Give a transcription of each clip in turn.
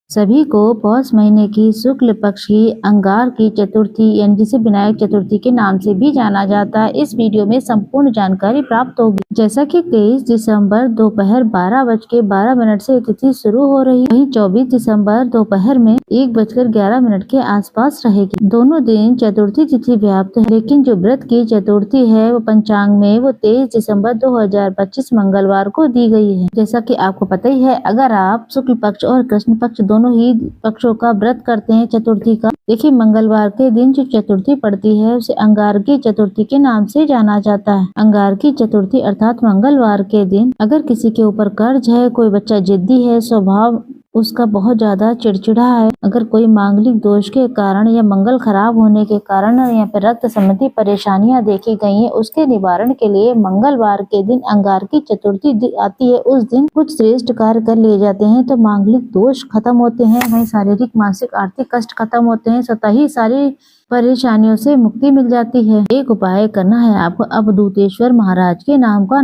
सभी को पौष महीने की शुक्ल पक्ष की अंगार की चतुर्थी यानी जिसे विनायक चतुर्थी के नाम से भी जाना जाता है। इस वीडियो में संपूर्ण जानकारी प्राप्त होगी। जैसा कि 23 दिसंबर दोपहर 12:12 से तिथि शुरू हो रही है, वहीं 24 दिसंबर दोपहर में 1:11 के आसपास रहेगी। दोनों दिन चतुर्थी तिथि व्याप्त है, लेकिन जो व्रत की चतुर्थी है वो पंचांग में वो 23 दिसंबर 2025 मंगलवार को दी गई है। जैसा कि आपको पता ही है, अगर आप शुक्ल पक्ष और कृष्ण पक्ष दोनों ही पक्षों का व्रत करते हैं चतुर्थी का, देखिए मंगलवार के दिन जो चतुर्थी पड़ती है उसे अंगारकी चतुर्थी के नाम से जाना जाता है। अंगारकी चतुर्थी अर्थात मंगलवार के दिन अगर किसी के ऊपर कर्ज है, कोई बच्चा जिद्दी है, स्वभाव उसका बहुत ज्यादा चिड़चिड़ा है, अगर कोई मांगलिक दोष के कारण या मंगल खराब होने के कारण या फिर रक्त संबंधी परेशानियां देखी गई हैं, उसके निवारण के लिए मंगलवार के दिन अंगारकी चतुर्थी आती है। उस दिन कुछ श्रेष्ठ कार्य कर लिए जाते हैं तो मांगलिक दोष खत्म होते हैं, वहीं शारीरिक मानसिक आर्थिक कष्ट खत्म होते हैं, स्वतः ही सारी परेशानियों से मुक्ति मिल जाती है। एक उपाय करना है आपको अवधूतेश्वर महाराज के नाम का।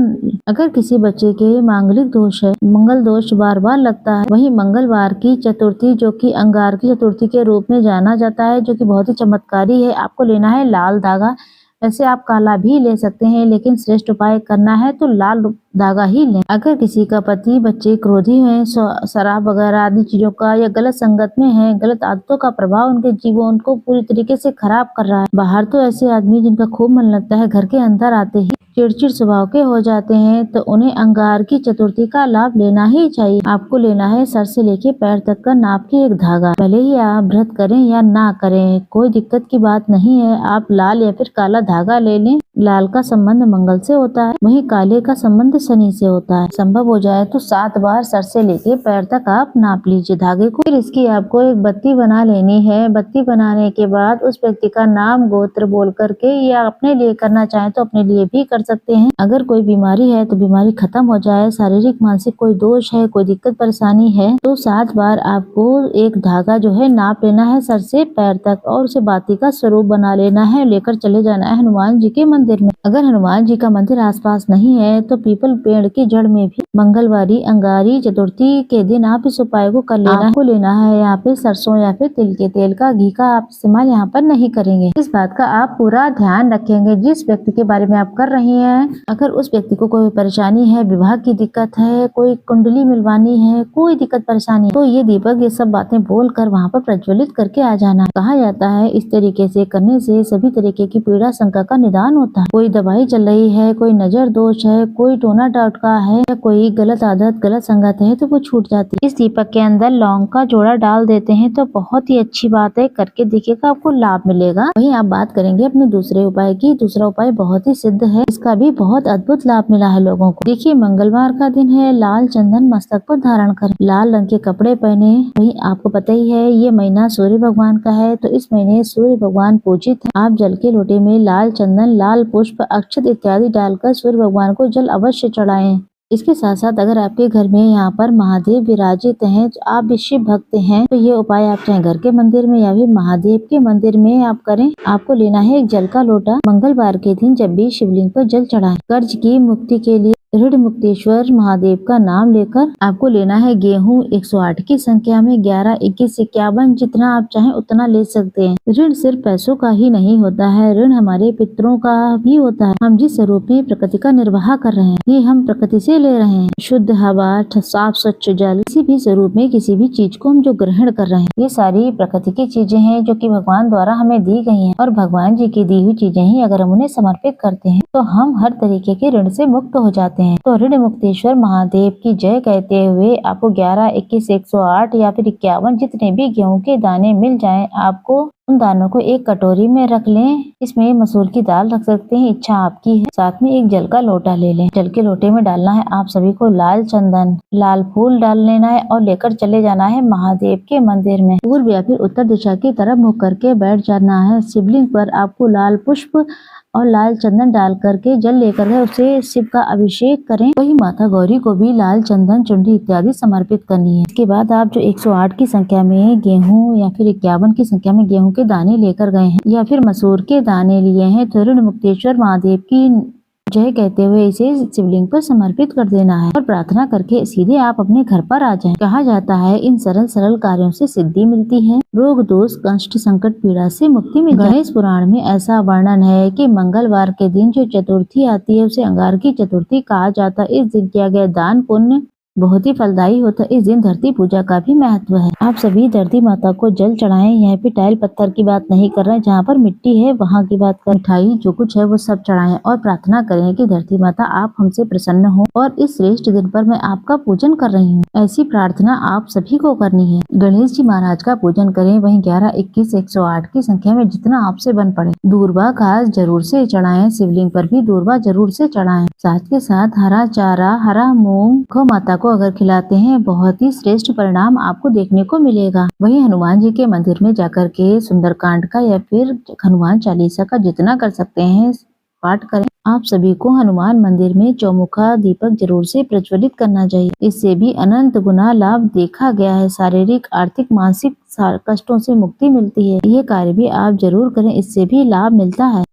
अगर किसी बच्चे के मांगलिक दोष है, मंगल दोष बार बार लगता है, वही मंगलवार की चतुर्थी जो कि अंगार की चतुर्थी के रूप में जाना जाता है, जो कि बहुत ही चमत्कारी है। आपको लेना है लाल धागा, वैसे आप काला भी ले सकते हैं, लेकिन श्रेष्ठ उपाय करना है तो लाल धागा ही लें। अगर किसी का पति बच्चे क्रोधी हैं, शराब वगैरह आदि चीजों का या गलत संगत में है, गलत आदतों का प्रभाव उनके जीवन को पूरी तरीके से खराब कर रहा है। बाहर तो ऐसे आदमी जिनका खूब मन लगता है, घर के अंदर आते ही चिड़चिड़ स्वभाव के हो जाते हैं, तो उन्हें अंगार की चतुर्थी का लाभ लेना ही चाहिए। आपको लेना है सर से लेके पैर तक का नाप के एक धागा। भले ही आप व्रत करें या ना करें, कोई दिक्कत की बात नहीं है। आप लाल या फिर काला धागा ले लें। लाल का संबंध मंगल से होता है, वहीं काले का संबंध शनि से होता है। संभव हो जाए तो 7 बार सर से लेके पैर तक आप नाप लीजिए धागे को। फिर इसकी आपको एक बत्ती बना लेनी है। बत्ती बनाने के बाद उस व्यक्ति का नाम गोत्र बोल करके, या अपने लिए करना चाहें तो अपने लिए भी कर सकते हैं। अगर कोई बीमारी है तो बीमारी खत्म हो जाए, शारीरिक मानसिक कोई दोष है, कोई दिक्कत परेशानी है, तो 7 बार आपको एक धागा जो है नाप लेना है सर से पैर तक, और उसे बाती का स्वरूप बना लेना है। लेकर चले जाना है हनुमान जी के मंदिर में। अगर हनुमान जी का मंदिर आसपास नहीं है तो पीपल पेड़ की जड़ में भी मंगलवारी अंगारी चतुर्थी के दिन आप इस उपाय को कर लेना है। आपको लेना है यहाँ पे सरसों या फिर तिल के तेल का, घी का आप इस्तेमाल यहाँ पर नहीं करेंगे। इस बात का आप पूरा ध्यान रखेंगे। जिस व्यक्ति के बारे में आप कर रही हैं, अगर उस व्यक्ति को कोई परेशानी है, विवाह की दिक्कत है, कोई कुंडली मिलवानी है, कोई दिक्कत परेशानी है, तो ये दीपक ये सब बातें बोलकर वहाँ पर प्रज्वलित करके आ जाना। कहा जाता है इस तरीके से करने से सभी तरीके की पीड़ा शंका का निदान होता है। कोई दवाई चल रही है, कोई नजर दोष है, कोई टोना टोटका है, या कोई गलत आदत गलत संगत है तो वो छूट जाती है। इस दीपक के अंदर लौंग का जोड़ा डाल देते हैं तो बहुत ही अच्छी बात है, करके देखिएगा आपको लाभ मिलेगा। वहीं आप बात करेंगे अपने दूसरे उपाय की। दूसरा उपाय बहुत ही सिद्ध है, इसका भी बहुत अद्भुत लाभ मिला है लोगों को। देखिए मंगलवार का दिन है, लाल चंदन मस्तक पर धारण करें, लाल रंग के कपड़े पहने। वहीं आपको पता ही है ये महीना सूर्य भगवान का है, तो इस महीने सूर्य भगवान पूजित है। आप जल के लोटे में लाल चंदन, लाल पुष्प, अक्षत इत्यादि डालकर सूर्य भगवान को जल अवश्य चढ़ाएं। इसके साथ साथ अगर आपके घर में यहाँ पर महादेव विराजित हैं, तो आप भी शिव भक्त हैं, तो ये उपाय आप चाहे घर के मंदिर में या फिर महादेव के मंदिर में आप करें। आपको लेना है एक जल का लोटा। मंगलवार के दिन जब भी शिवलिंग पर जल चढ़ाएं। कर्ज की मुक्ति के लिए ऋण मुक्तेश्वर महादेव का नाम लेकर आपको लेना है गेहूं 108 की संख्या में 11, 21, 51 जितना आप चाहें उतना ले सकते हैं। ऋण सिर्फ पैसों का ही नहीं होता है, ऋण हमारे पितरों का भी होता है। हम जिस स्वरूप में प्रकृति का निर्वाह कर रहे हैं, ये हम प्रकृति से ले रहे हैं। शुद्ध हवा, साफ स्वच्छ जल, किसी भी स्वरूप में किसी भी चीज को हम जो ग्रहण कर रहे हैं, ये सारी प्रकृति की चीजें हैं जो कि भगवान द्वारा हमें दी गई हैं। और भगवान जी की दी हुई चीजें ही अगर हम उन्हें समर्पित करते हैं तो हम हर तरीके के ऋण से मुक्त हो जाते हैं। तो ऋण मुक्तेश्वर महादेव की जय कहते हुए आपको 11, 21, 108 या फिर 51 जितने भी गेहूं के दाने मिल जाएं, आपको उन दानों को एक कटोरी में रख लें। इसमें मसूर की दाल रख सकते हैं, इच्छा आपकी है। साथ में एक जल का लोटा ले लें। जल के लोटे में डालना है आप सभी को लाल चंदन, लाल फूल डाल लेना है और लेकर चले जाना है महादेव के मंदिर में। पूर्व या फिर उत्तर दिशा की तरफ मुख करके बैठ जाना है। शिवलिंग पर आपको लाल पुष्प और लाल चंदन डाल करके जल लेकर है उसे शिव का अभिषेक करें। वही माता गौरी को भी लाल चंदन, चुंडी इत्यादि समर्पित करनी है। इसके बाद आप जो 108 की संख्या में गेहूं या फिर 51 की संख्या में गेहूं के दाने लेकर गए हैं या फिर मसूर के दाने लिए हैं, तो ऋण मुक्तेश्वर महादेव की जय कहते हुए इसे शिवलिंग पर समर्पित कर देना है और प्रार्थना करके सीधे आप अपने घर पर आ जाएं। कहा जाता है इन सरल सरल कार्यों से सिद्धि मिलती है, रोग दोष कष्ट संकट पीड़ा से मुक्ति मिलती है। गणेश पुराण में ऐसा वर्णन है कि मंगलवार के दिन जो चतुर्थी आती है उसे अंगार की चतुर्थी कहा जाता है। इस दिन किया गया दान पुण्य बहुत ही फलदायी होता है। इस दिन धरती पूजा का भी महत्व है। आप सभी धरती माता को जल चढ़ाएं। यहाँ पे टाइल पत्थर की बात नहीं कर रहे हैं, जहाँ पर मिट्टी है वहाँ की बात कर, मिठाई जो कुछ है वो सब चढ़ाएं और प्रार्थना करें कि धरती माता आप हमसे प्रसन्न हो और इस श्रेष्ठ दिन पर मैं आपका पूजन कर रही हूँ। ऐसी प्रार्थना आप सभी को करनी है। गणेश जी महाराज का पूजन करें, वहीं 11, 21, 108 की संख्या में जितना आपसे बन पड़े। दूर्वा घास जरूर से चढ़ाएं, शिवलिंग पर भी दूर्वा जरूर से चढ़ाएं। साथ के साथ हरा चारा, हरा मूंग गौ माता को अगर खिलाते हैं बहुत ही श्रेष्ठ परिणाम आपको देखने को मिलेगा। वहीं हनुमान जी के मंदिर में जाकर के सुंदरकांड का या फिर हनुमान चालीसा का जितना कर सकते हैं पाठ करें। आप सभी को हनुमान मंदिर में चौमुखा दीपक जरूर से प्रज्वलित करना चाहिए। इससे भी अनंत गुना लाभ देखा गया है। शारीरिक आर्थिक मानसिक कष्टों से मुक्ति मिलती है। ये कार्य भी आप जरूर करें, इससे भी लाभ मिलता है।